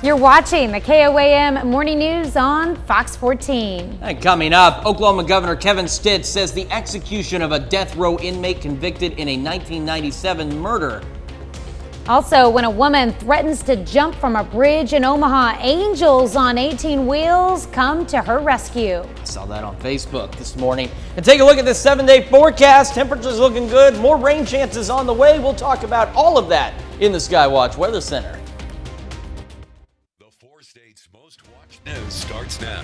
You're watching the KOAM Morning News on Fox 14. And coming up, Oklahoma Governor Kevin Stitt says the execution of a death row inmate convicted in a 1997 murder. Also, when a woman threatens to jump from a bridge in Omaha, angels on 18 wheels come to her rescue. Saw that on Facebook this morning. And take a look at this 7-day forecast. Temperatures looking good. More rain chances on the way. We'll talk about all of that in the Skywatch Weather Center. The 4 states' most watched news starts now.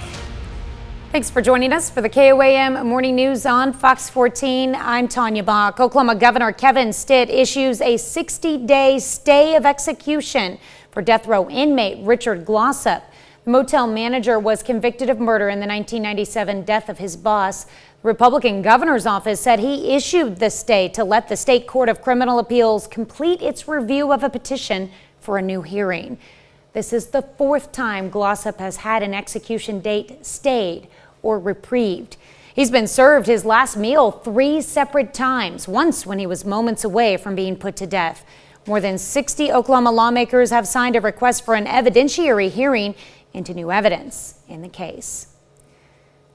Thanks for joining us for the KOAM Morning News on Fox 14. I'm Tanya Bach. Oklahoma Governor Kevin Stitt issues a 60-day stay of execution for death row inmate Richard Glossa. The motel manager was convicted of murder in the 1997 death of his boss. The Republican governor's office said he issued the stay to let the State Court of Criminal Appeals complete its review of a petition for a new hearing. This is the 4th time Glossa has had an execution date stayed or reprieved. He's been served his last meal 3 separate times, once when he was moments away from being put to death. More than 60 Oklahoma lawmakers have signed a request for an evidentiary hearing into new evidence in the case.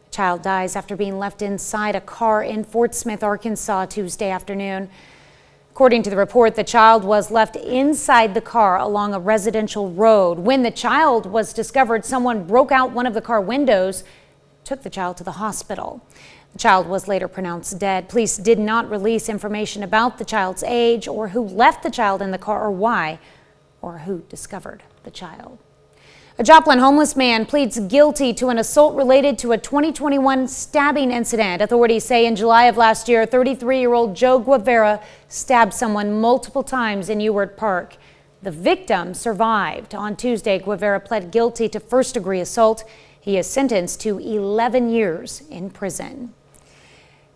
A child dies after being left inside a car in Fort Smith, Arkansas, Tuesday afternoon. According to the report, the child was left inside the car along a residential road. When the child was discovered, someone broke out one of the car windows, took the child to the hospital. The child was later pronounced dead. Police did not release information about the child's age or who left the child in the car or why, or who discovered the child. A Joplin homeless man pleads guilty to an assault related to a 2021 stabbing incident. Authorities say in July of last year, 33-year-old Joe Guevara stabbed someone multiple times in Ewart Park. The victim survived. On Tuesday, Guevara pled guilty to first-degree assault. He is sentenced to 11 years in prison.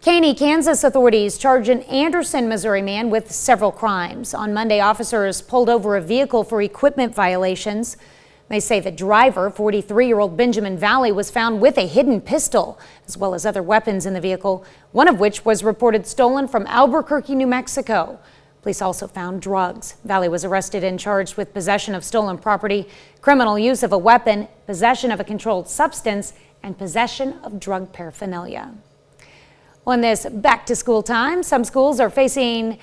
Caney, Kansas authorities charge an Anderson, Missouri man with several crimes. On Monday, officers pulled over a vehicle for equipment violations. They say the driver, 43-year-old Benjamin Valley, was found with a hidden pistol, as well as other weapons in the vehicle, one of which was reported stolen from Albuquerque, New Mexico. Police also found drugs. Valley was arrested and charged with possession of stolen property, criminal use of a weapon, possession of a controlled substance, and possession of drug paraphernalia. Well, in this back-to-school time, some schools are facing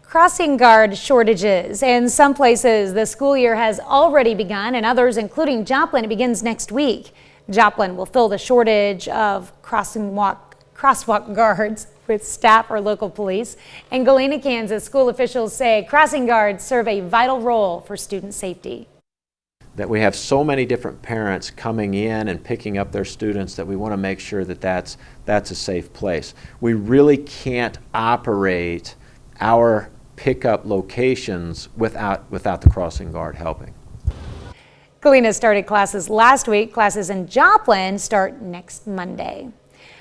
crossing guard shortages. In some places, the school year has already begun, and others, including Joplin, it begins next week. Joplin will fill the shortage of crosswalk guards with staff or local police. In Galena, Kansas, school officials say crossing guards serve a vital role for student safety. That we have so many different parents coming in and picking up their students that we want to make sure that that's a safe place. We really can't operate our pickup locations without the crossing guard helping. Galena started classes last week. Classes in Joplin start next Monday.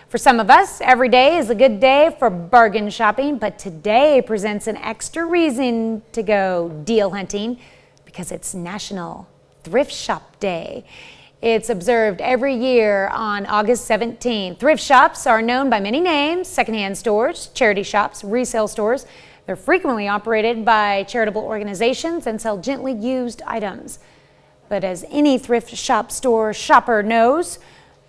For some of us, every day is a good day for bargain shopping, but today presents an extra reason to go deal hunting because it's National Thrift Shop Day. It's observed every year on August 17th. Thrift shops are known by many names: secondhand stores, charity shops, resale stores. They're frequently operated by charitable organizations and sell gently used items. But as any thrift shop store shopper knows,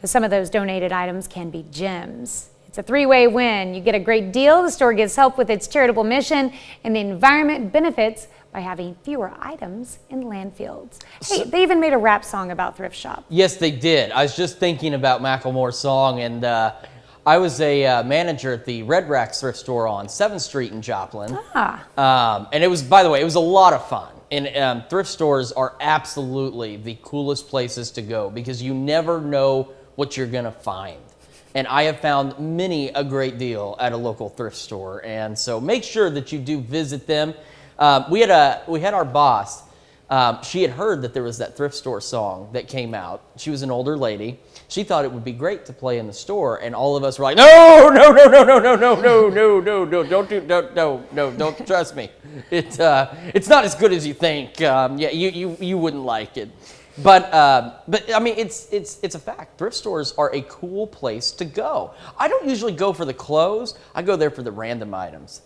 some of those donated items can be gems. It's a three-way win. You get a great deal, the store gets help with its charitable mission, and the environment benefits by having fewer items in landfills. Hey, they even made a rap song about thrift shop. Yes, they did. I was just thinking about Macklemore's song, and I was a manager at the Red Racks thrift store on 7th Street in Joplin. And it was, by the way, it was a lot of fun. And thrift stores are absolutely the coolest places to go because you never know what you're gonna find. And I have found many a great deal at a local thrift store. And so make sure that you do visit them. We had our boss, she had heard that there was that thrift store song that came out. She was an older lady. She thought it would be great to play in the store, and all of us were like, no, don't trust me. It's not as good as you think. Yeah, you wouldn't like it. But I mean, it's a fact. Thrift stores are a cool place to go. I don't usually go for the clothes. I go there for the random items.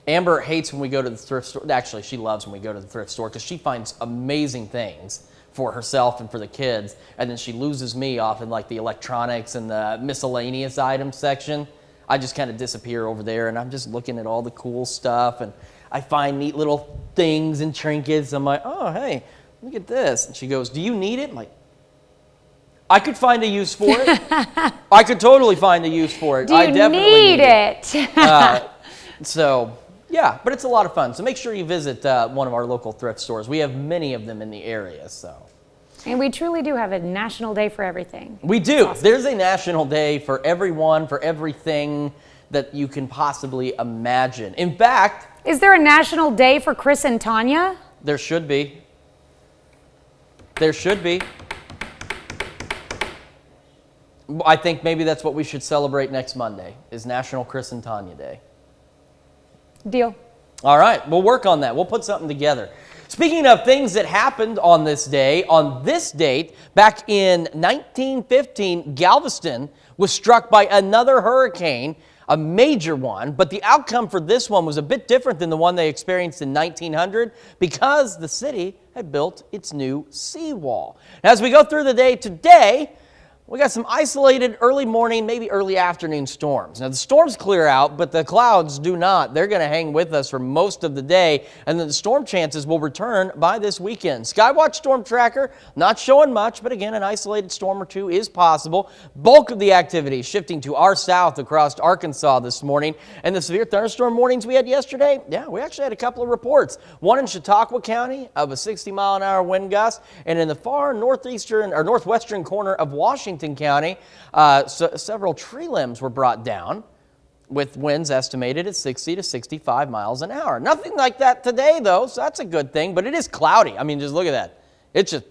Amber hates when we go to the thrift store. Actually, she loves when we go to the thrift store because she finds amazing things for herself and for the kids, and then she loses me off in like the electronics and the miscellaneous items section. I just kind of disappear over there, and I'm just looking at all the cool stuff, and I find neat little things and trinkets. I'm like, oh, hey, look at this. And she goes, do you need it? I'm like, I could find a use for it. I could totally find a use for it. Do you I definitely need it? So, yeah, but it's a lot of fun. So make sure you visit one of our local thrift stores. We have many of them in the area, so. And we truly do have a national day for everything. We do. Awesome. There's a national day for everyone, for everything that you can possibly imagine. In fact, is there a national day for Chris and Tanya? There should be. There should be. I think maybe that's what we should celebrate next Monday, is National Chris and Tanya Day. Deal. All right, we'll work on that. We'll put something together. Speaking of things that happened on this day, on this date, back in 1915, Galveston was struck by another hurricane, a major one, but the outcome for this one was a bit different than the one they experienced in 1900 because the city had built its new seawall. As we go through the day today, we got some isolated early morning, maybe early afternoon storms. Now, the storms clear out, but the clouds do not. They're going to hang with us for most of the day, and then the storm chances will return by this weekend. Skywatch Storm Tracker, not showing much, but again, an isolated storm or two is possible. Bulk of the activity shifting to our south across Arkansas this morning, and the severe thunderstorm warnings we had yesterday, yeah, we actually had a couple of reports. One in Chautauqua County of a 60-mile-an-hour wind gust, and in the far northeastern or northwestern corner of Washington County, several tree limbs were brought down with winds estimated at 60 to 65 miles an hour. Nothing like that today, though, so that's a good thing, but it is cloudy. I mean, just look at that. It's just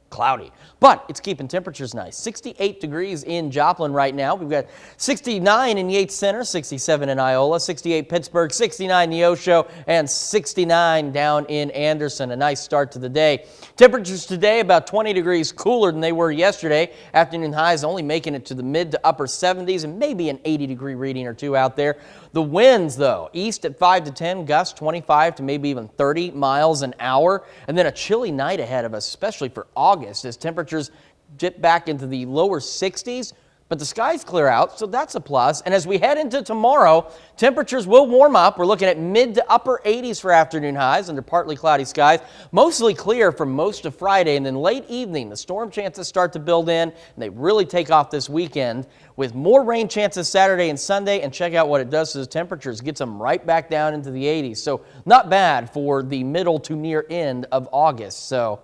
cloudy, but it's keeping temperatures nice. 68 degrees in Joplin right now. We've got 69 in Yates Center, 67 in Iola, 68 Pittsburgh, 69 Neosho, and 69 down in Anderson. A nice start to the day. Temperatures today about 20 degrees cooler than they were yesterday. Afternoon highs only making it to the mid to upper 70s and maybe an 80-degree reading or two out there. The winds, though, east at 5 to 10, gusts 25 to maybe even 30 miles an hour. And then a chilly night ahead of us, especially for August, as temperatures dip back into the lower 60s. But the skies clear out, so that's a plus. And as we head into tomorrow, temperatures will warm up. We're looking at mid to upper 80s for afternoon highs under partly cloudy skies. Mostly clear for most of Friday, and then late evening, the storm chances start to build in, and they really take off this weekend with more rain chances Saturday and Sunday. And check out what it does to the temperatures. Gets them right back down into the 80s. So not bad for the middle to near end of August. So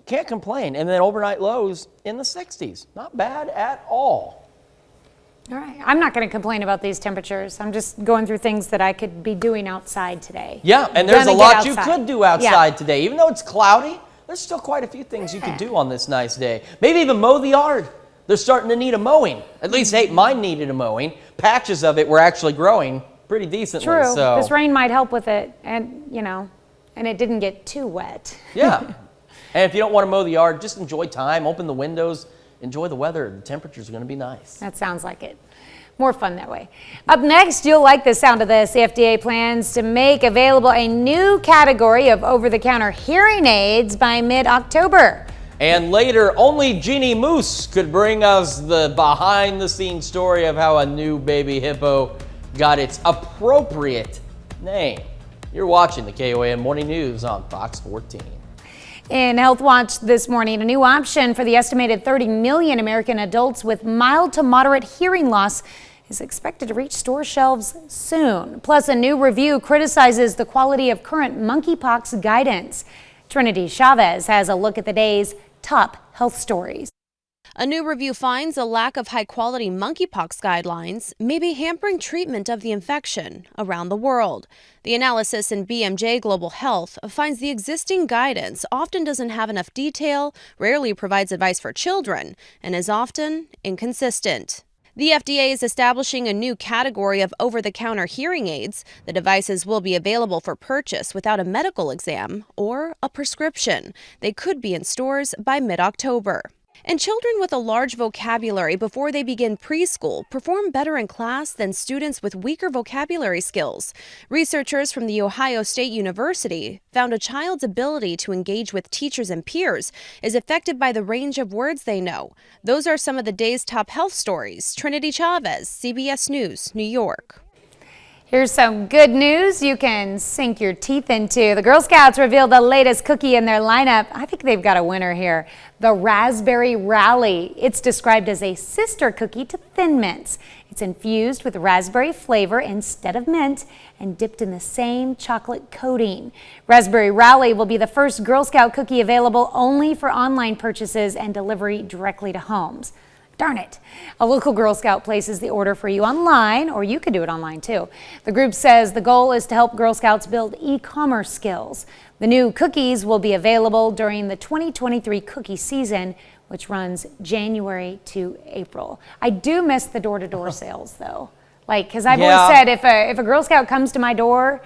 can't complain. And then overnight lows in the 60s. Not bad at all. All right. I'm not going to complain about these temperatures. I'm just going through things that I could be doing outside today. Yeah, and there's a lot you could do outside today. Even though it's cloudy, there's still quite a few things you could do on this nice day. Maybe even mow the yard. They're starting to need a mowing. At least, hey, mine needed a mowing. Patches of it were actually growing pretty decently. True. So. This rain might help with it, and and it didn't get too wet. Yeah. And if you don't want to mow the yard, just enjoy time. Open the windows. Enjoy the weather. The temperatures are going to be nice. That sounds like it. More fun that way. Up next, you'll like the sound of this. The FDA plans to make available a new category of over-the-counter hearing aids by mid-October. And later, only Jeannie Moose could bring us the behind-the-scenes story of how a new baby hippo got its appropriate name. You're watching the KOAM Morning News on Fox 14. In Health Watch this morning, a new option for the estimated 30 million American adults with mild to moderate hearing loss is expected to reach store shelves soon. Plus, a new review criticizes the quality of current monkeypox guidance. Trinity Chavez has a look at the day's top health stories. A new review finds a lack of high-quality monkeypox guidelines may be hampering treatment of the infection around the world. The analysis in BMJ Global Health finds the existing guidance often doesn't have enough detail, rarely provides advice for children, and is often inconsistent. The FDA is establishing a new category of over-the-counter hearing aids. The devices will be available for purchase without a medical exam or a prescription. They could be in stores by mid-October. And children with a large vocabulary before they begin preschool perform better in class than students with weaker vocabulary skills. Researchers from The Ohio State University found a child's ability to engage with teachers and peers is affected by the range of words they know. Those are some of the day's top health stories. Trinity Chavez, CBS News, New York. Here's some good news you can sink your teeth into. The Girl Scouts revealed the latest cookie in their lineup. I think they've got a winner here. The Raspberry Rally. It's described as a sister cookie to Thin Mints. It's infused with raspberry flavor instead of mint and dipped in the same chocolate coating. Raspberry Rally will be the first Girl Scout cookie available only for online purchases and delivery directly to homes. Darn it. A local Girl Scout places the order for you online, or you could do it online too. The group says the goal is to help Girl Scouts build e-commerce skills. The new cookies will be available during the 2023 cookie season, which runs January to April. I do miss the door-to-door sales though. Because I've always said if a Girl Scout comes to my door,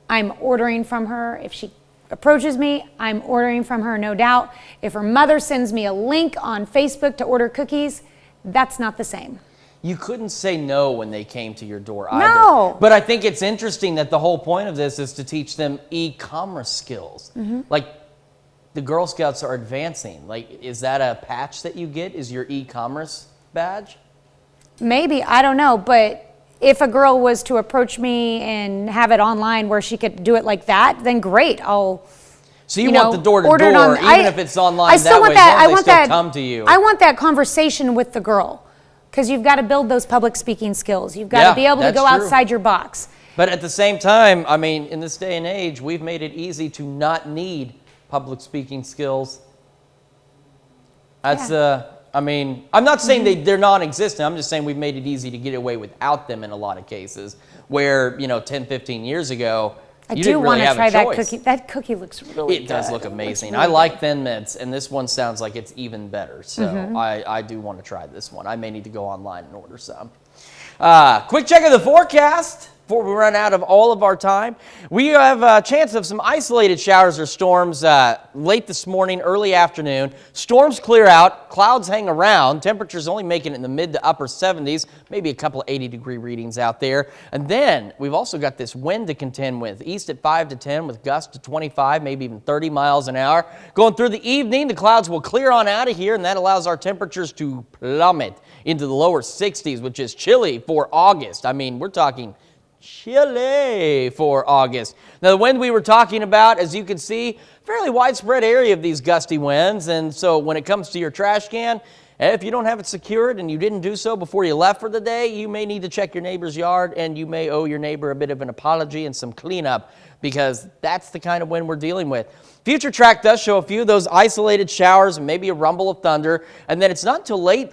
I'm ordering from her. If she approaches me, I'm ordering from her, no doubt. If her mother sends me a link on Facebook to order cookies, that's not the same. You couldn't say no when they came to your door either. No. But I think it's interesting that the whole point of this is to teach them e-commerce skills. Like the Girl Scouts are advancing. Like, is that a patch that you get? Is your e-commerce badge? Maybe, I don't know. But if a girl was to approach me and have it online where she could do it like that, then great. So you want the door-to-door, even if it's online I still that want way, that. as long as they still come to you. I want that conversation with the girl, because you've got to build those public speaking skills. You've got to be able to go outside your box. But at the same time, I mean, in this day and age, we've made it easy to not need public speaking skills. That's, I mean, I'm not saying they're non-existent. I'm just saying we've made it easy to get away without them in a lot of cases, where, 10, 15 years ago, you didn't really have a choice. I do want to try that cookie. That cookie looks really good. It does look amazing. I like Thin Mints, and this one sounds like it's even better. So I do want to try this one. I may need to go online and order some. Quick check of the forecast before we run out of all of our time. We have a chance of some isolated showers or storms late this morning, early afternoon. Storms clear out, clouds hang around, temperatures only making it in the mid to upper 70s, maybe a couple of 80-degree readings out there. And then we've also got this wind to contend with, east at 5 to 10 with gusts to 25, maybe even 30 miles an hour. Going through the evening, the clouds will clear on out of here, and that allows our temperatures to plummet into the lower 60s, which is chilly for August. I mean, we're talking chilly for August. Now, the wind we were talking about, as you can see, fairly widespread area of these gusty winds. And so when it comes to your trash can, if you don't have it secured and you didn't do so before you left for the day, you may need to check your neighbor's yard, and you may owe your neighbor a bit of an apology and some cleanup, because that's the kind of wind we're dealing with. Future track does show a few of those isolated showers and maybe a rumble of thunder. And then it's not until late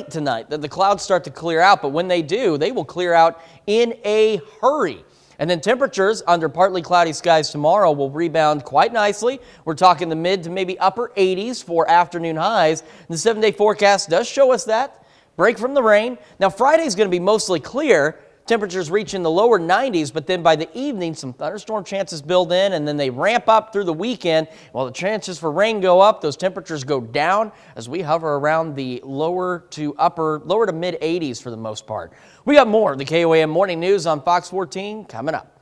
tonight that the clouds start to clear out. But when they do, they will clear out in a hurry. And then temperatures under partly cloudy skies tomorrow will rebound quite nicely. We're talking the mid to maybe upper 80s for afternoon highs. And the 7-day forecast does show us that break from the rain. Now, Friday's going to be mostly clear. Temperatures reach in the lower 90s, but then by the evening, some thunderstorm chances build in, and then they ramp up through the weekend. While the chances for rain go up, those temperatures go down as we hover around the lower to mid 80s for the most part. We got more of the KOAM Morning News on Fox 14 coming up.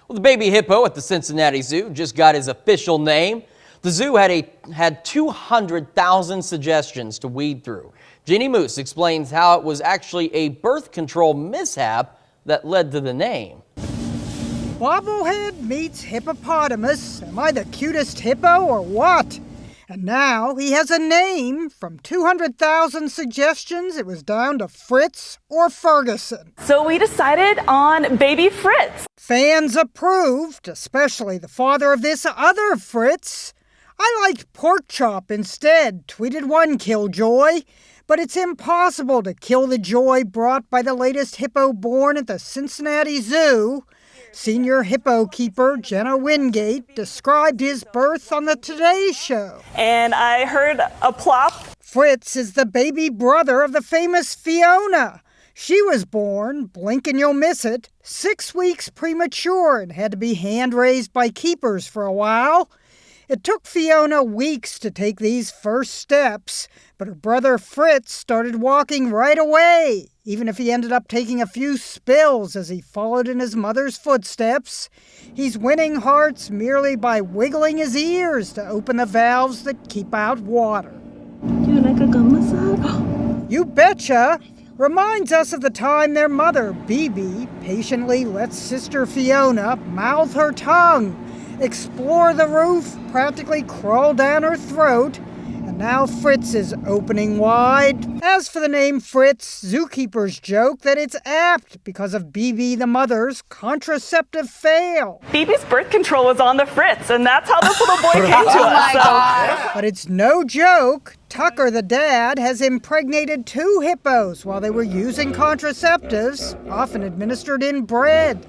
Well, the baby hippo at the Cincinnati Zoo just got his official name. The zoo had 200,000 suggestions to weed through. Jeannie Moose explains how it was actually a birth control mishap that led to the name. Bobblehead meets hippopotamus. Am I the cutest hippo or what? And now he has a name. From 200,000 suggestions, it was down to Fritz or Ferguson. So we decided on Baby Fritz. Fans approved, especially the father of this other Fritz. I liked pork chop instead, tweeted one killjoy. But it's impossible to kill the joy brought by the latest hippo born at the Cincinnati Zoo. Senior hippo keeper Jenna Wingate described his birth on the Today Show. And I heard a plop. Fritz is the baby brother of the famous Fiona. She was born, blink and you'll miss it, 6 weeks premature and had to be hand-raised by keepers for a while. It took Fiona weeks to take these first steps, but her brother Fritz started walking right away, even if he ended up taking a few spills as he followed in his mother's footsteps. He's winning hearts merely by wiggling his ears to open the valves that keep out water. You like a gum massage? You betcha! Reminds us of the time their mother, Bibi, patiently lets sister Fiona mouth her tongue, explore the roof, practically crawl down her throat, and now Fritz is opening wide. As for the name Fritz, zookeepers joke that it's apt because of Bibi the mother's contraceptive fail. Bibi's birth control was on the Fritz, and that's how this little boy came to us. But it's no joke. Tucker, the dad, has impregnated 2 hippos while they were using contraceptives, often administered in bread.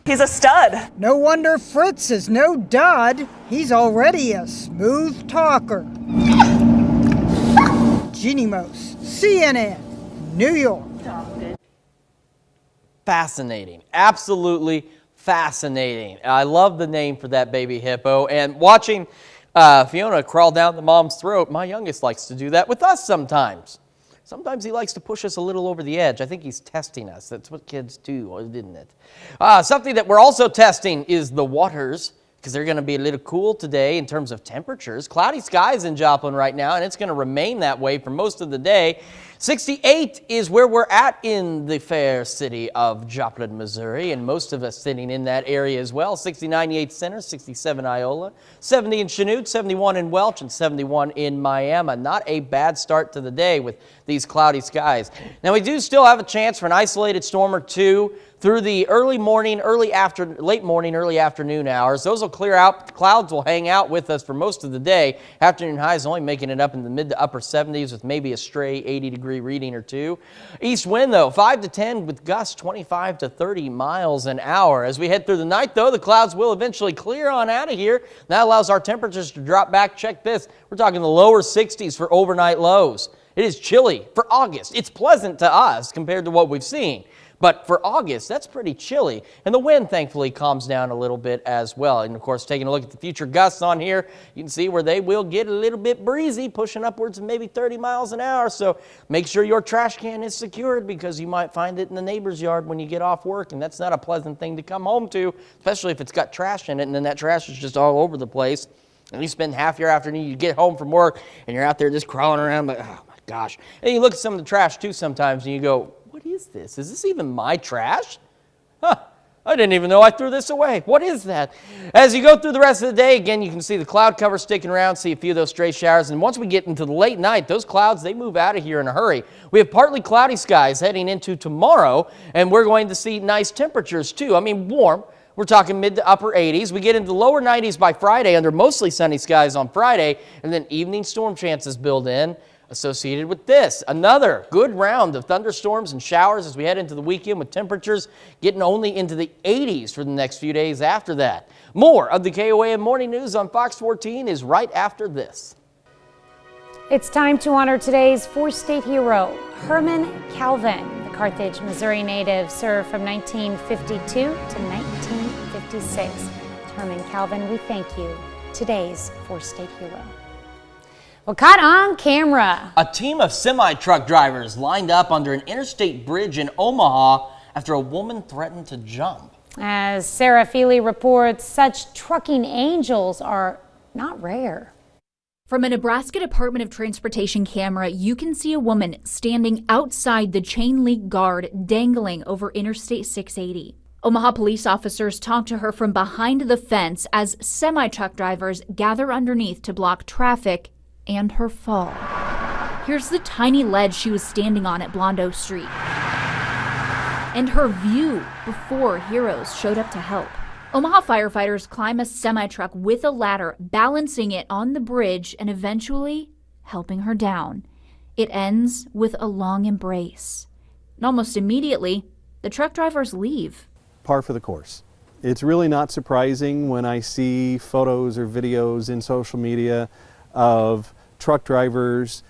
He's a stud. No wonder Fritz is no dud. He's already a smooth talker. Jeannie Mose, CNN, New York. Fascinating. Absolutely fascinating. I love the name for that baby hippo. And watching Fiona crawl down the mom's throat, my youngest likes to do that with us sometimes. Sometimes he likes to push us a little over the edge. I think he's testing us. That's what kids do, isn't it? Something that we're also testing is the waters, because they're going to be a little cool today in terms of temperatures. Cloudy skies in Joplin right now, and it's going to remain that way for most of the day. 68 is where we're at in the fair city of Joplin, Missouri, and most of us sitting in that area as well. 69 Yates Center, 67 Iola, 70 in Chanute, 71 in Welch, and 71 in Miami. Not a bad start to the day with these cloudy skies. Now, we do still have a chance for an isolated storm or two through the late morning, early afternoon hours. Those will clear out. Clouds will hang out with us for most of the day. Afternoon highs only making it up in the mid to upper 70s with maybe a stray 80-degree reading or two. East wind, though, 5 to 10 with gusts 25 to 30 miles an hour. As we head through the night, though, the clouds will eventually clear on out of here. That allows our temperatures to drop back. Check this. We're talking the lower 60s for overnight lows. It is chilly for August. It's pleasant to us compared to what we've seen. But for August, that's pretty chilly. And the wind, thankfully, calms down a little bit as well. And, of course, taking a look at the future gusts on here, you can see where they will get a little bit breezy, pushing upwards of maybe 30 miles an hour. So make sure your trash can is secured because you might find it in the neighbor's yard when you get off work. And that's not a pleasant thing to come home to, especially if it's got trash in it and then that trash is just all over the place. And you spend half your afternoon, you get home from work, and you're out there just crawling around, but oh, my gosh. And you look at some of the trash, too, sometimes, and you go, what is this? Is this even my trash? Huh, I didn't even know I threw this away. What is that? As you go through the rest of the day, again, you can see the cloud cover sticking around, see a few of those stray showers. And once we get into the late night, those clouds, they move out of here in a hurry. We have partly cloudy skies heading into tomorrow, and we're going to see nice temperatures, too. I mean, warm. We're talking mid to upper 80s. We get into the lower 90s by Friday under mostly sunny skies on Friday, and then evening storm chances build in. Associated with this, another good round of thunderstorms and showers as we head into the weekend with temperatures getting only into the 80s for the next few days after that. More of the KOAM Morning News on Fox 14 is right after this. It's time to honor today's four-state hero, Herman Calvin. The Carthage, Missouri native served from 1952 to 1956. Herman Calvin, we thank you. Today's four-state hero. Well, caught on camera. A team of semi-truck drivers lined up under an interstate bridge in Omaha after a woman threatened to jump. As Sarah Feely reports, such trucking angels are not rare. From a Nebraska Department of Transportation camera, you can see a woman standing outside the chain link guard dangling over Interstate 680. Omaha police officers talked to her from behind the fence as semi-truck drivers gather underneath to block traffic and her fall. Here's the tiny ledge she was standing on at Blondo Street. And her view before heroes showed up to help. Omaha firefighters climb a semi-truck with a ladder, balancing it on the bridge and eventually helping her down. It ends with a long embrace. And almost immediately, the truck drivers leave. Par for the course. It's really not surprising when I see photos or videos in social media of truck drivers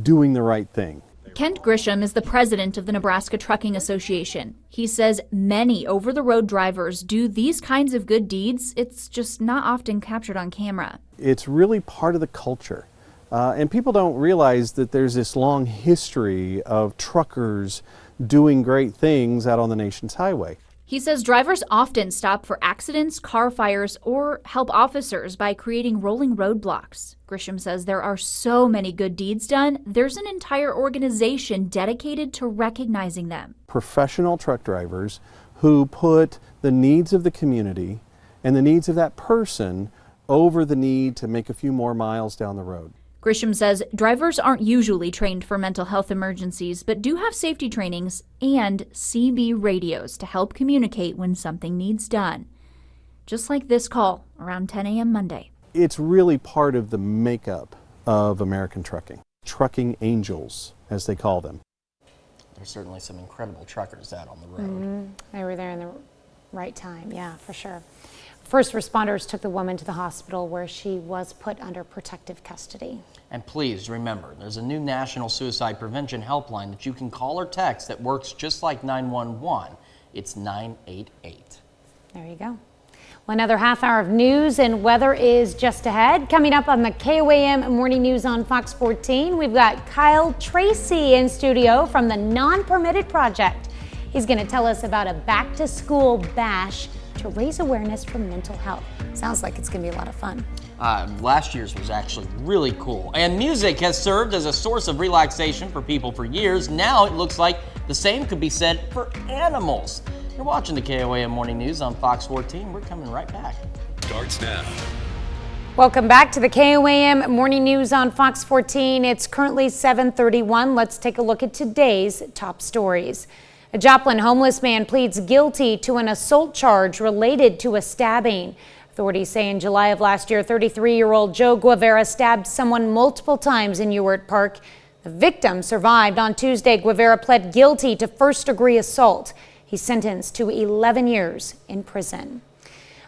doing the right thing. Kent Grisham is the president of the Nebraska Trucking Association. He says many over-the-road drivers do these kinds of good deeds. It's just not often captured on camera. It's really part of the culture. And people don't realize that there's this long history of truckers doing great things out on the nation's highway. He says drivers often stop for accidents, car fires, or help officers by creating rolling roadblocks. Grisham says there are so many good deeds done, there's an entire organization dedicated to recognizing them. Professional truck drivers who put the needs of the community and the needs of that person over the need to make a few more miles down the road. Grisham says drivers aren't usually trained for mental health emergencies, but do have safety trainings and CB radios to help communicate when something needs done. Just like this call around 10 a.m. Monday. It's really part of the makeup of American trucking. Trucking angels, as they call them. There's certainly some incredible truckers out on the road. They were there in the right time, yeah, for sure. First responders took the woman to the hospital where she was put under protective custody. And please remember, there's a new National Suicide Prevention Helpline that you can call or text that works just like 911. It's 988. There you go. Well, another half hour of news and weather is just ahead. Coming up on the KOAM Morning News on Fox 14, we've got Kyle Tracy in studio from the Non-Permitted Project. He's going to tell us about a back-to-school bash to raise awareness for mental health. Sounds like it's going to be a lot of fun. Last year's was actually really cool. And music has served as a source of relaxation for people for years. Now it looks like the same could be said for animals. You're watching the KOAM Morning News on Fox 14. We're coming right back. Starts now. Welcome back to the KOAM Morning News on Fox 14. It's currently 7:31. Let's take a look at today's top stories. A Joplin homeless man pleads guilty to an assault charge related to a stabbing. Authorities say in July of last year, 33-year-old Joe Guevara stabbed someone multiple times in Ewart Park. The victim survived. On Tuesday, Guevara pled guilty to first-degree assault. He's sentenced to 11 years in prison.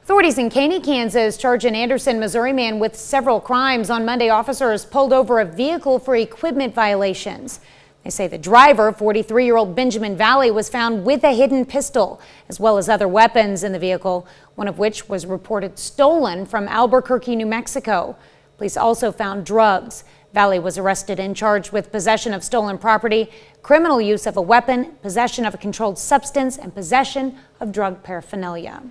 Authorities in Caney, Kansas charge an Anderson, Missouri man with several crimes. On Monday, officers pulled over a vehicle for equipment violations. They say the driver, 43-year-old Benjamin Valley, was found with a hidden pistol, as well as other weapons in the vehicle, one of which was reported stolen from Albuquerque, New Mexico. Police also found drugs. Valley was arrested and charged with possession of stolen property, criminal use of a weapon, possession of a controlled substance, and possession of drug paraphernalia.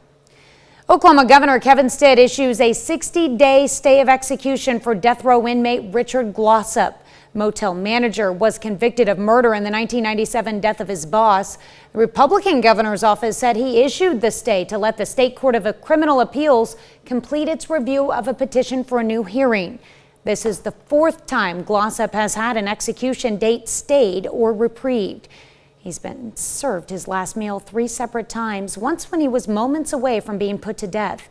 Oklahoma Governor Kevin Stitt issues a 60-day stay of execution for death row inmate Richard Glossa. Motel manager was convicted of murder in the 1997 death of his boss. The Republican governor's office said he issued the stay to let the State Court of Criminal Appeals complete its review of a petition for a new hearing. This is the fourth time Glossa has had an execution date stayed or reprieved. He's been served his last meal 3 separate times, once when he was moments away from being put to death.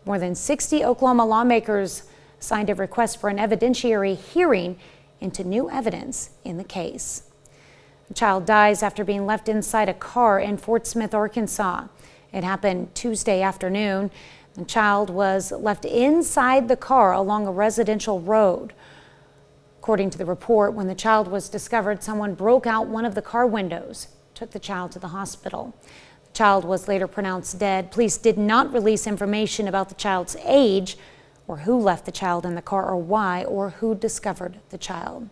More than 60 Oklahoma lawmakers signed a request for an evidentiary hearing into new evidence in the case. A child dies after being left inside a car in Fort Smith, Arkansas. It happened Tuesday afternoon. The child was left inside the car along a residential road. According to the report, when the child was discovered, someone broke out one of the car windows, took the child to the hospital. The child was later pronounced dead. Police did not release information about the child's age, or who left the child in the car, or why, or who discovered the child.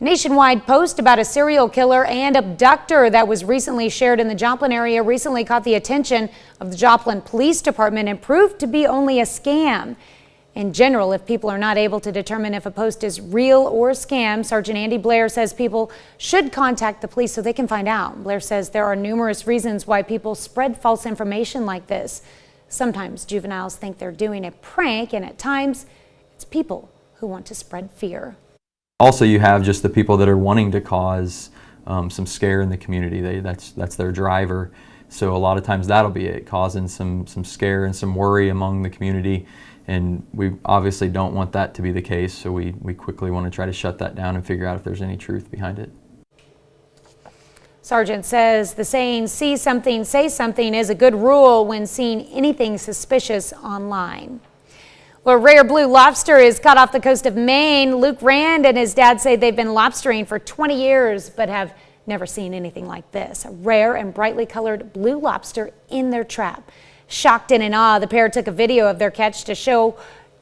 A nationwide post about a serial killer and abductor that was recently shared in the Joplin area recently caught the attention of the Joplin Police Department and proved to be only a scam. In general, if people are not able to determine if a post is real or a scam, Sergeant Andy Blair says people should contact the police so they can find out. Blair says there are numerous reasons why people spread false information like this. Sometimes juveniles think they're doing a prank, and at times it's people who want to spread fear. Also, you have just the people that are wanting to cause some scare in the community. That's their driver. So a lot of times that'll be it, causing some scare and some worry among the community. And we obviously don't want that to be the case, so we quickly want to try to shut that down and figure out if there's any truth behind it. Sergeant says the saying, see something, say something, is a good rule when seeing anything suspicious online. Well, rare blue lobster is caught off the coast of Maine. Luke Rand and his dad say they've been lobstering for 20 years, but have never seen anything like this. A rare and brightly colored blue lobster in their trap. Shocked and in awe, the pair took a video of their catch to show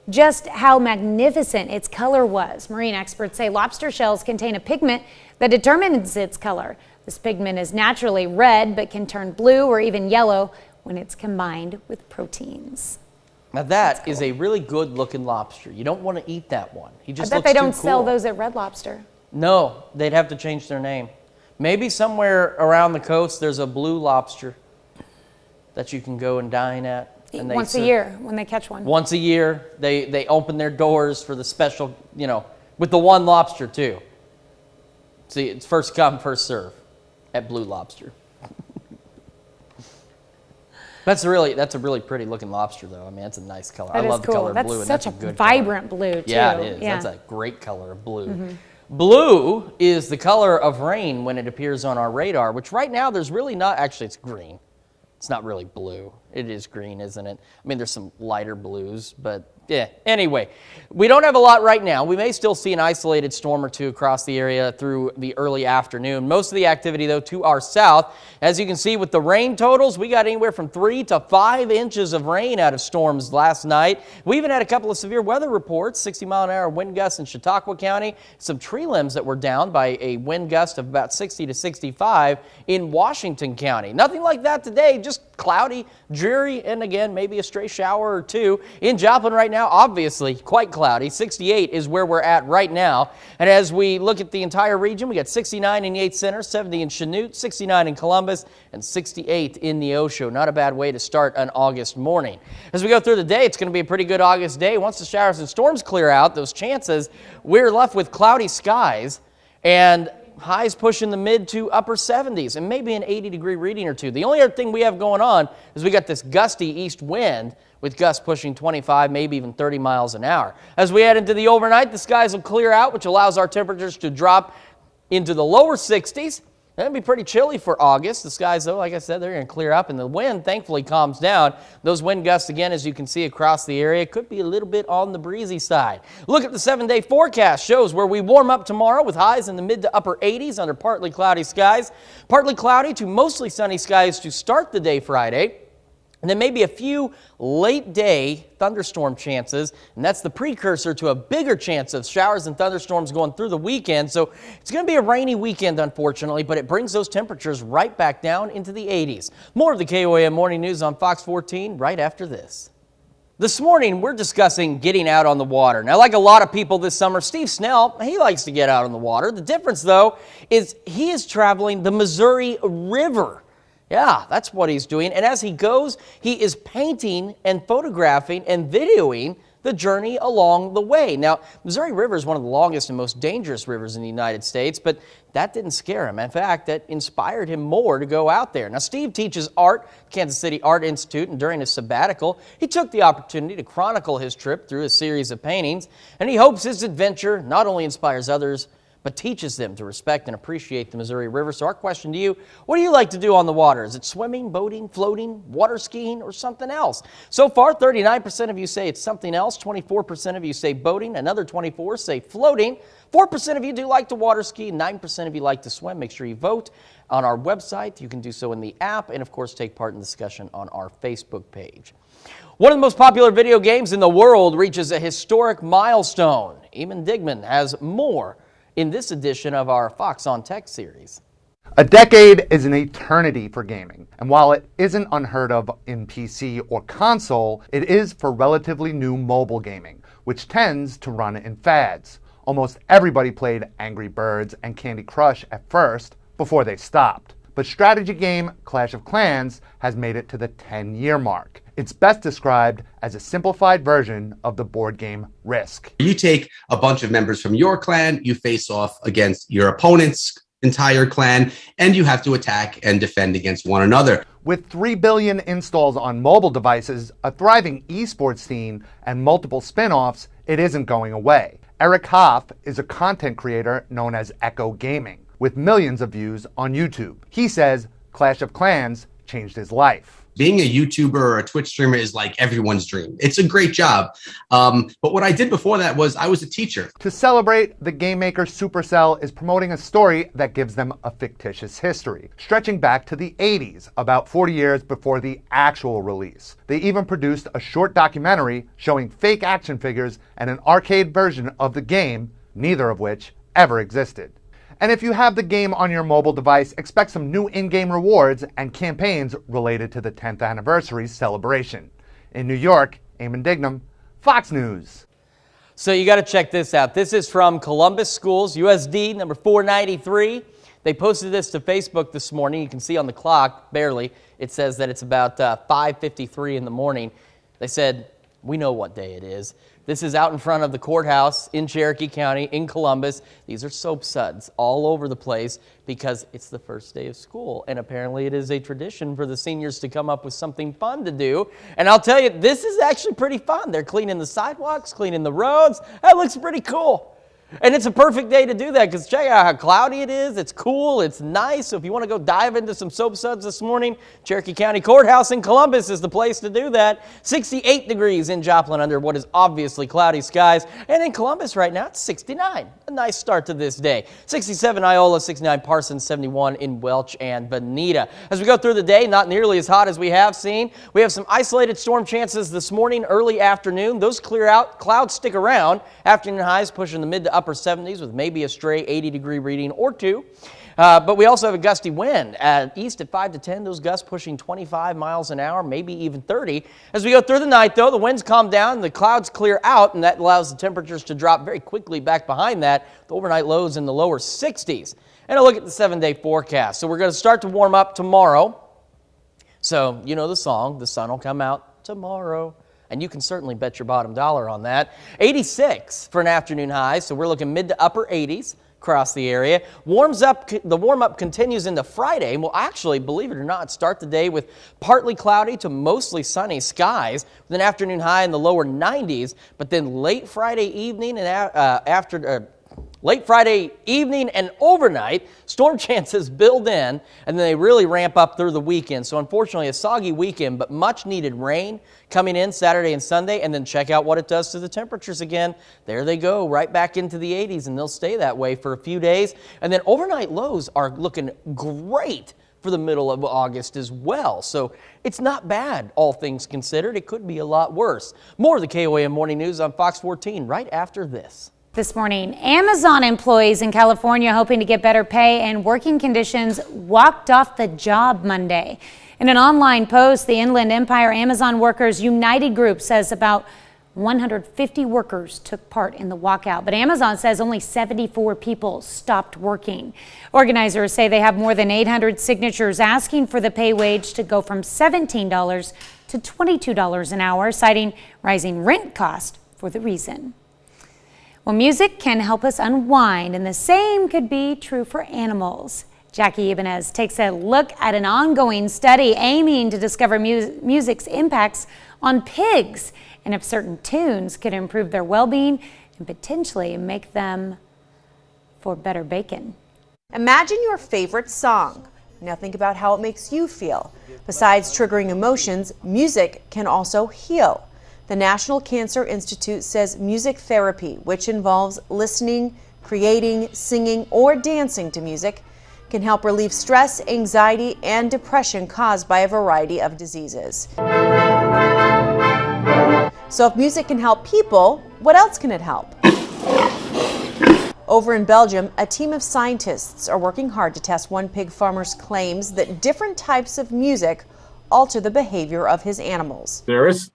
just how magnificent its color was. Marine experts say lobster shells contain a pigment that determines its color. This pigment is naturally red, but can turn blue or even yellow when it's combined with proteins. Now that is a really good looking lobster. You don't want to eat that one. He just I bet looks they don't too sell cool. those at Red Lobster. No, they'd have to change their name. Maybe somewhere around the coast there's a blue lobster that you can go and dine at. And Once a year when they catch one. Once a year, they open their doors for the special, with the one lobster too. See, it's first come, first serve at Blue Lobster. That's a really pretty looking lobster, though. I mean, it's a nice color. That I love is the color cool. of blue, and that's a good vibrant color. blue, too. Yeah, it is. Yeah. That's a great color of blue. Blue is the color of rain when it appears on our radar, which right now there's really not. Actually, it's green. It's not really blue. It is green, isn't it? I mean, there's some lighter blues, but yeah. Anyway, we don't have a lot right now. We may still see an isolated storm or two across the area through the early afternoon. Most of the activity, though, to our south. As you can see with the rain totals, we got anywhere from 3 to 5 inches of rain out of storms last night. We even had a couple of severe weather reports, 60-mile-an-hour wind gusts in Chautauqua County, some tree limbs that were down by a wind gust of about 60 to 65 in Washington County. Nothing like that today, just cloudy, dreary, and again, maybe a stray shower or two. In Joplin right now, obviously quite cloudy. 68 is where we're at right now. And as we look at the entire region, we got 69 in Yates Center, 70 in Chanute, 69 in Columbus, and 68 in Neosho. Not a bad way to start an August morning. As we go through the day, it's going to be a pretty good August day. Once the showers and storms clear out, those chances, we're left with cloudy skies and highs pushing the mid to upper 70s and maybe an 80-degree reading or two. The only other thing we have going on is we got this gusty east wind with gusts pushing 25, maybe even 30 miles an hour. As we head into the overnight, the skies will clear out, which allows our temperatures to drop into the lower 60s. That'll be pretty chilly for August. The skies, though, like I said, they're going to clear up, and the wind, thankfully, calms down. Those wind gusts, again, as you can see across the area, could be a little bit on the breezy side. Look at the 7-day forecast. Shows where we warm up tomorrow with highs in the mid to upper 80s under partly cloudy skies. Partly cloudy to mostly sunny skies to start the day Friday. And then maybe a few late-day thunderstorm chances, and that's the precursor to a bigger chance of showers and thunderstorms going through the weekend. So it's going to be a rainy weekend, unfortunately, but it brings those temperatures right back down into the 80s. More of the KOAM Morning News on Fox 14 right after this. This morning, we're discussing getting out on the water. Now, like a lot of people this summer, Steve Snell, he likes to get out on the water. The difference, though, is he is traveling the Missouri River. Yeah, that's what he's doing. And as he goes, he is painting and photographing and videoing the journey along the way. Now, Missouri River is one of the longest and most dangerous rivers in the United States, but that didn't scare him. In fact, that inspired him more to go out there. Now, Steve teaches art at Kansas City Art Institute, and during his sabbatical, he took the opportunity to chronicle his trip through a series of paintings, and he hopes his adventure not only inspires others, but teaches them to respect and appreciate the Missouri River. So our question to you, what do you like to do on the water? Is it swimming, boating, floating, water skiing, or something else? So far, 39% of you say it's something else, 24% of you say boating, another 24% say floating, 4% of you do like to water ski, 9% of you like to swim. Make sure you vote on our website. You can do so in the app, and of course take part in the discussion on our Facebook page. One of the most popular video games in the world reaches a historic milestone. Eamon Digman has more in this edition of our Fox on Tech series. A decade is an eternity for gaming, and while it isn't unheard of in PC or console, it is for relatively new mobile gaming, which tends to run in fads. Almost everybody played Angry Birds and Candy Crush at first before they stopped. But strategy game Clash of Clans has made it to the 10-year mark. It's best described as a simplified version of the board game Risk. You take a bunch of members from your clan, you face off against your opponent's entire clan, and you have to attack and defend against one another. With 3 billion installs on mobile devices, a thriving esports scene, and multiple spin-offs, it isn't going away. Eric Hoff is a content creator known as Echo Gaming, with millions of views on YouTube. He says Clash of Clans changed his life. Being a YouTuber or a Twitch streamer is like everyone's dream. It's a great job. But what I did before that was I was a teacher. To celebrate, the game maker Supercell is promoting a story that gives them a fictitious history, stretching back to the 80s, about 40 years before the actual release. They even produced a short documentary showing fake action figures and an arcade version of the game, neither of which ever existed. And if you have the game on your mobile device, expect some new in-game rewards and campaigns related to the 10th anniversary celebration. In New York, Eamon Dignam, Fox News. So you got to check this out. This is from Columbus Schools, USD number 493. They posted this to Facebook this morning. You can see on the clock, barely, it says that it's about 5:53 in the morning. They said, we know what day it is. This is out in front of the courthouse in Cherokee County in Columbus. These are soap suds all over the place because it's the first day of school. And apparently it is a tradition for the seniors to come up with something fun to do. And I'll tell you, this is actually pretty fun. They're cleaning the sidewalks, cleaning the roads. That looks pretty cool. And it's a perfect day to do that because check out how cloudy it is. It's cool. It's nice. So if you want to go dive into some soap suds this morning, Cherokee County Courthouse in Columbus is the place to do that. 68 degrees in Joplin under what is obviously cloudy skies. And in Columbus right now, it's 69. A nice start to this day. 67 Iola, 69 Parsons, 71 in Welch and Bonita. As we go through the day, not nearly as hot as we have seen. We have some isolated storm chances this morning, early afternoon. Those clear out. Clouds stick around. Afternoon highs pushing the mid to upper 70s with maybe a stray 80-degree reading or two. But we also have a gusty wind east at 5 to 10. Those gusts pushing 25 miles an hour, maybe even 30. As we go through the night, though, the winds calm down, the clouds clear out, and that allows the temperatures to drop very quickly back behind that. The overnight lows in the lower 60s. And a look at the 7-day forecast. So we're going to start to warm up tomorrow. So you know the song, the sun will come out tomorrow. And you can certainly bet your bottom dollar on that. 86 for an afternoon high, so we're looking mid to upper 80s across the area. The warm-up continues into Friday, and we'll actually, believe it or not, start the day with partly cloudy to mostly sunny skies with an afternoon high in the lower 90s, but then late Friday evening and late Friday evening and overnight, storm chances build in, and then they really ramp up through the weekend. So unfortunately, a soggy weekend, but much needed rain coming in Saturday and Sunday, and then check out what it does to the temperatures again. There they go, right back into the 80s, and they'll stay that way for a few days. And then overnight lows are looking great for the middle of August as well. So it's not bad, all things considered. It could be a lot worse. More of the KOAM Morning News on Fox 14 right after this. This morning, Amazon employees in California hoping to get better pay and working conditions walked off the job Monday. In an online post, the Inland Empire Amazon Workers United group says about 150 workers took part in the walkout, but Amazon says only 74 people stopped working. Organizers say they have more than 800 signatures asking for the pay wage to go from $17 to $22 an hour, citing rising rent cost for the reason. Well, music can help us unwind, and the same could be true for animals. Jackie Ibanez takes a look at an ongoing study aiming to discover music's impacts on pigs and if certain tunes could improve their well-being and potentially make them for better bacon. Imagine your favorite song. Now think about how it makes you feel. Besides triggering emotions, music can also heal. The National Cancer Institute says music therapy, which involves listening, creating, singing, or dancing to music, can help relieve stress, anxiety, and depression caused by a variety of diseases. So if music can help people, what else can it help? Over in Belgium, a team of scientists are working hard to test one pig farmer's claims that different types of music alter the behavior of his animals. There is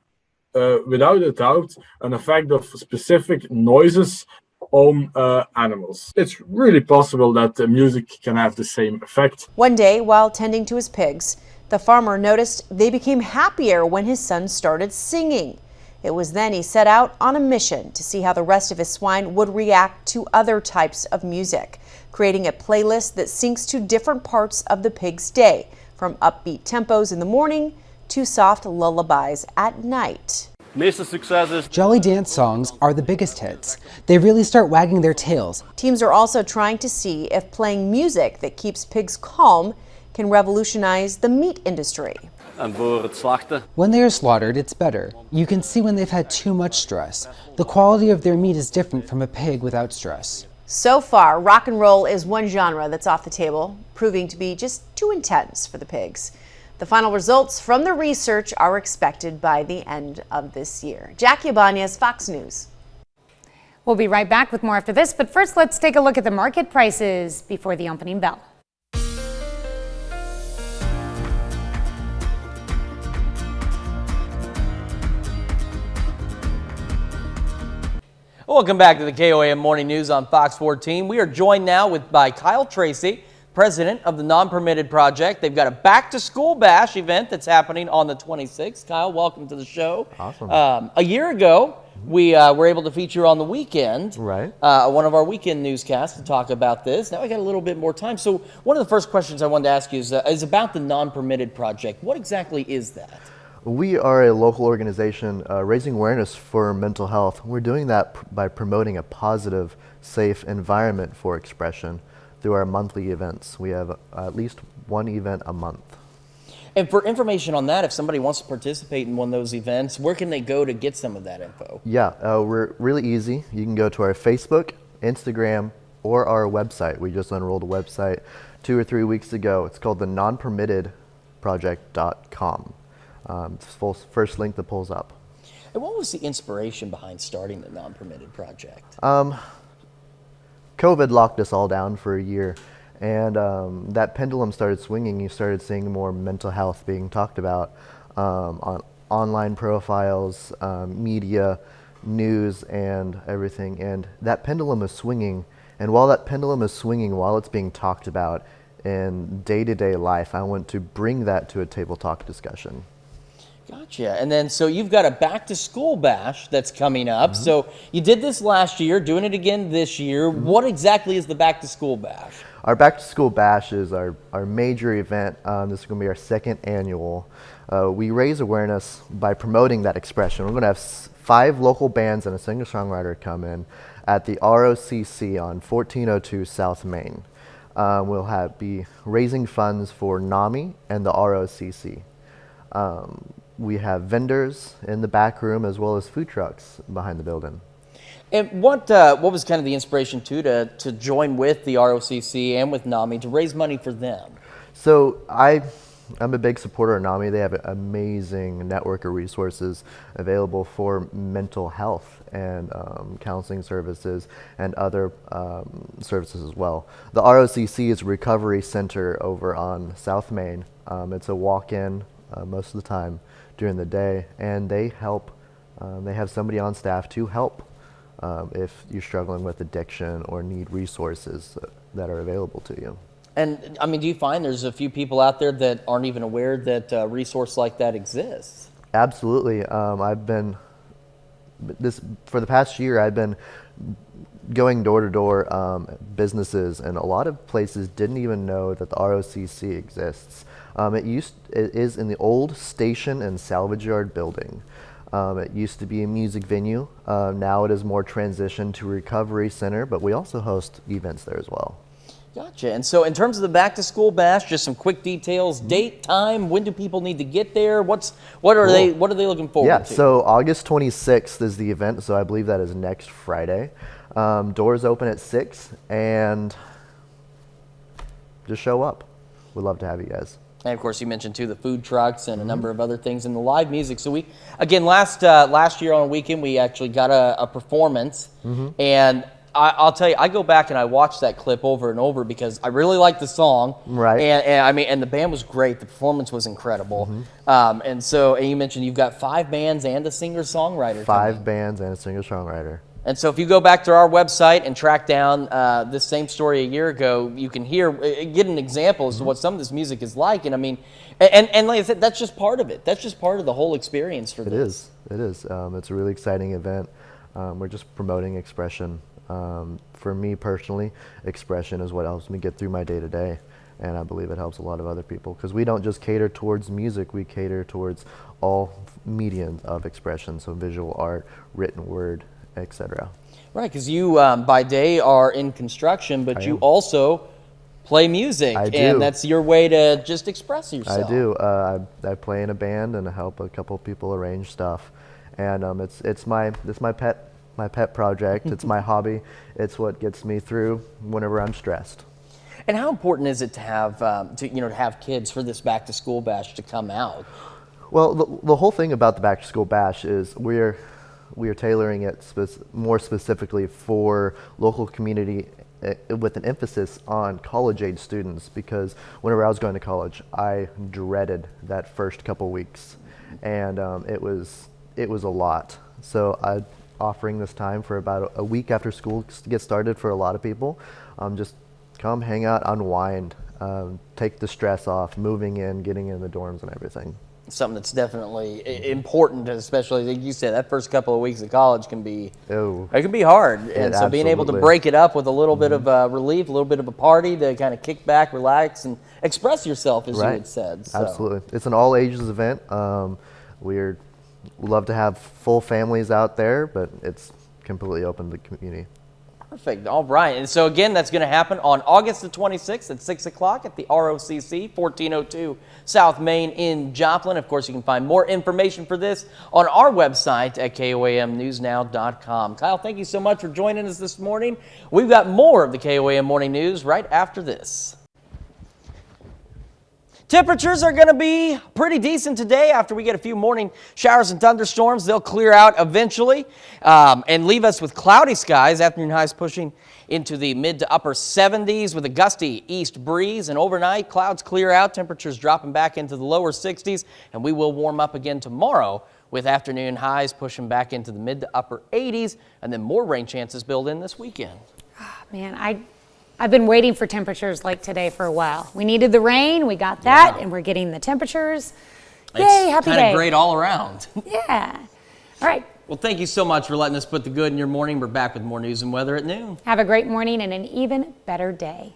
without a doubt an effect of specific noises on animals. It's really possible that music can have the same effect. One day, while tending to his pigs, the farmer noticed they became happier when his son started singing. It was then he set out on a mission to see how the rest of his swine would react to other types of music, creating a playlist that syncs to different parts of the pig's day, from upbeat tempos in the morning to soft lullabies at night. Jolly dance songs are the biggest hits. They really start wagging their tails. Teams are also trying to see if playing music that keeps pigs calm can revolutionize the meat industry. en voor het slachten. When they are slaughtered, it's better. You can see when they've had too much stress. The quality of their meat is different from a pig without stress. So far, rock and roll is one genre that's off the table, proving to be just too intense for the pigs. The final results from the research are expected by the end of this year. Jackie Ibanez, Fox News. We'll be right back with more after this, but first let's take a look at the market prices before the opening bell. Welcome back to the KOAM Morning News on Fox 14. We are joined now by Kyle Tracy, president of the Non-Permitted Project. They've got a back-to-school bash event that's happening on the 26th. Kyle, welcome to the show. Awesome. A year ago, we were able to feature on the weekend, right? One of our weekend newscasts to talk about this. Now we got a little bit more time. So one of the first questions I wanted to ask you is about the Non-Permitted Project. What exactly is that? We are a local organization raising awareness for mental health. We're doing that by promoting a positive, safe environment for expression through our monthly events. We have at least one event a month. And for information on that, if somebody wants to participate in one of those events, where can they go to get some of that info? Yeah, we're really easy. You can go to our Facebook, Instagram, or our website. We just unrolled a website 2 or 3 weeks ago. It's called the nonpermittedproject.com. It's the first link that pulls up. And what was the inspiration behind starting the Non-Permitted Project? COVID locked us all down for a year. And that pendulum started swinging. You started seeing more mental health being talked about on online profiles, media, news, and everything. And that pendulum is swinging. And while that pendulum is swinging, while it's being talked about in day-to-day life, I want to bring that to a table talk discussion. Gotcha. And then, so you've got a back-to-school bash that's coming up. Mm-hmm. So you did this last year, doing it again this year. Mm-hmm. What exactly is the back-to-school bash? Our back-to-school bash is our major event. This is going to be our second annual. We raise awareness by promoting that expression. We're going to have 5 local bands and a singer-songwriter come in at the ROCC on 1402 South Main. We'll be raising funds for NAMI and the ROCC. We have vendors in the back room as well as food trucks behind the building. And what was kind of the inspiration to join with the ROCC and with NAMI to raise money for them? So I'm a big supporter of NAMI. They have an amazing network of resources available for mental health and counseling services and other services as well. The ROCC is a recovery center over on South Main. It's a walk-in most of the time during the day, and they help. They have somebody on staff to help if you're struggling with addiction or need resources that are available to you. And I mean, do you find there's a few people out there that aren't even aware that a resource like that exists? Absolutely. For the past year, I've been going door to door businesses, and a lot of places didn't even know that the ROCC exists. It is in the old station and salvage yard building. It used to be a music venue. Now it is more transitioned to a recovery center, but we also host events there as well. Gotcha. And so in terms of the back-to-school bash, just some quick details, date, time, when do people need to get there? What are they looking forward to? Yeah, so August 26th is the event, so I believe that is next Friday. Doors open at 6, and just show up. We'd love to have you guys. And of course, you mentioned too the food trucks and a number of other things and the live music. So last year on a weekend, we actually got a performance, and I'll tell you, I go back and I watch that clip over and over because I really like the song, right? And the band was great. The performance was incredible. And you mentioned you've got 5 bands and a singer-songwriter. 5 bands and a singer-songwriter. And so if you go back to our website and track down this same story a year ago, you can get an example as to what some of this music is like. And I mean, and like I said, that's just part of it. That's just part of the whole experience for this. It is. It's a really exciting event. We're just promoting expression. For me personally, expression is what helps me get through my day-to-day. And I believe it helps a lot of other people because we don't just cater towards music, we cater towards all mediums of expression, so visual art, written word, etc. Right, because you by day are in construction, but you also play music. I do. And that's your way to just express yourself. I do. I play in a band and help a couple people arrange stuff, and it's my pet project. It's my hobby. It's what gets me through whenever I'm stressed. And how important is it to have to have kids for this back to school bash to come out? Well, the whole thing about the back to school bash is we are tailoring it more specifically for local community with an emphasis on college-age students, because whenever I was going to college, I dreaded that first couple weeks, and it was a lot. So I'm offering this time for about a week after school gets started for a lot of people. Just come, hang out, unwind, take the stress off, moving in, getting in the dorms and everything. Something that's definitely important, especially like you said, that first couple of weeks of college can be hard, and so being able to break it up with a little bit of relief, a little bit of a party to kind of kick back, relax, and express yourself, as you had said. So. Absolutely, it's an all ages event. We love to have full families out there, but it's completely open to the community. Perfect. All right. And so, again, that's going to happen on August the 26th at 6 o'clock at the ROCC, 1402 South Main in Joplin. Of course, you can find more information for this on our website at KOAMnewsnow.com. Kyle, thank you so much for joining us this morning. We've got more of the KOAM Morning News right after this. Temperatures are going to be pretty decent today after we get a few morning showers and thunderstorms. They'll clear out eventually and leave us with cloudy skies. Afternoon highs pushing into the mid to upper 70s with a gusty east breeze. And overnight, clouds clear out, temperatures dropping back into the lower 60s. And we will warm up again tomorrow with afternoon highs pushing back into the mid to upper 80s. And then more rain chances build in this weekend. Oh, man, I've been waiting for temperatures like today for a while. We needed the rain, we got that, and we're getting the temperatures. Yay, happy day. It's kind of great all around. Yeah. All right. Well, thank you so much for letting us put the good in your morning. We're back with more news and weather at noon. Have a great morning and an even better day.